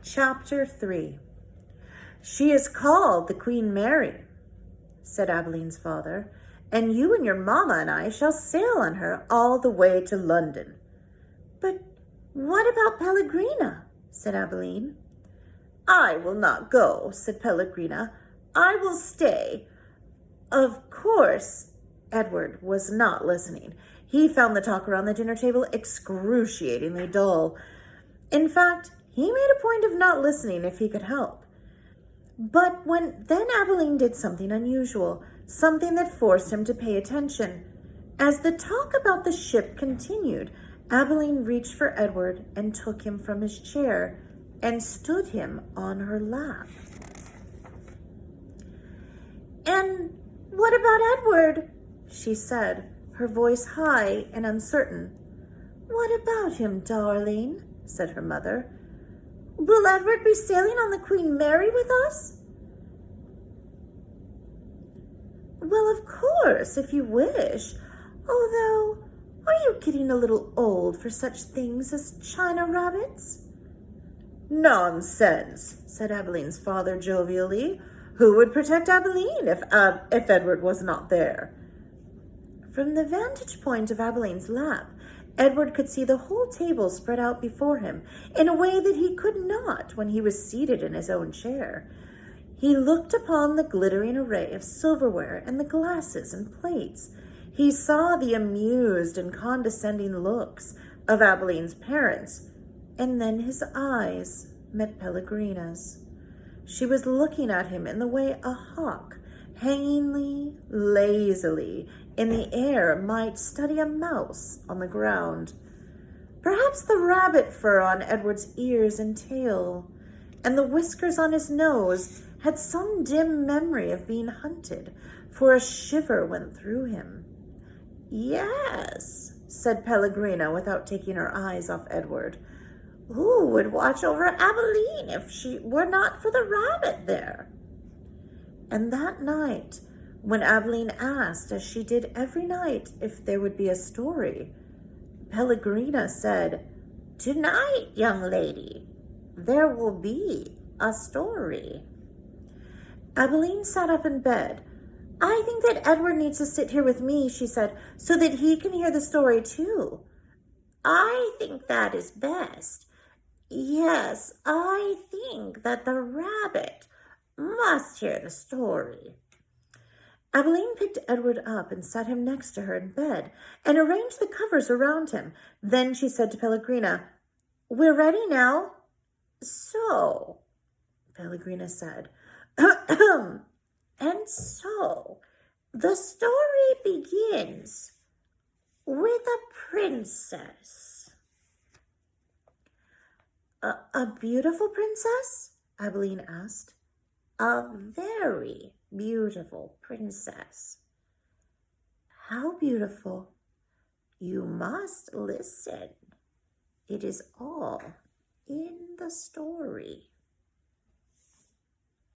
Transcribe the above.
Chapter 3. "She is called the Queen Mary," said Abeline's father, "and you and your mamma and I shall sail on her all the way to London." "But what about Pellegrina?" said Abeline. "I will not go," said Pellegrina. "I will stay." Of course, Edward was not listening. He found the talk around the dinner table excruciatingly dull. In fact, he made a point of not listening if he could help. But then Abeline did something unusual, something that forced him to pay attention. As the talk about the ship continued, Abeline reached for Edward and took him from his chair and stood him on her lap. "And what about Edward?" she said, her voice high and uncertain. "What about him, darling?" said her mother. "Will Edward be sailing on the Queen Mary with us?" "Well, of course, if you wish. Although, are you getting a little old for such things as China rabbits?" "Nonsense," said Abeline's father jovially. "Who would protect Abeline if Edward was not there?" From the vantage point of Abeline's lap, Edward could see the whole table spread out before him in a way that he could not when he was seated in his own chair. He looked upon the glittering array of silverware and the glasses and plates. He saw the amused and condescending looks of Abeline's parents, and then his eyes met Pellegrina's. She was looking at him in the way a hawk, hangingly, lazily, in the air, might study a mouse on the ground. Perhaps the rabbit fur on Edward's ears and tail, and the whiskers on his nose had some dim memory of being hunted, for a shiver went through him. "Yes," said Pellegrina without taking her eyes off Edward. "Who would watch over Abeline if she were not for the rabbit there?" And that night, when Abeline asked, as she did every night, if there would be a story, Pellegrina said, "Tonight, young lady, there will be a story." Abeline sat up in bed. "I think that Edward needs to sit here with me," she said, "so that he can hear the story too." "I think that is best. Yes, I think that the rabbit must hear the story." Abeline picked Edward up and sat him next to her in bed and arranged the covers around him. Then she said to Pellegrina, "We're ready now." "So," Pellegrina said, "and so the story begins with a princess." A beautiful princess?" Abeline asked. "A very beautiful princess." "How beautiful?" "You must listen. It is all in the story."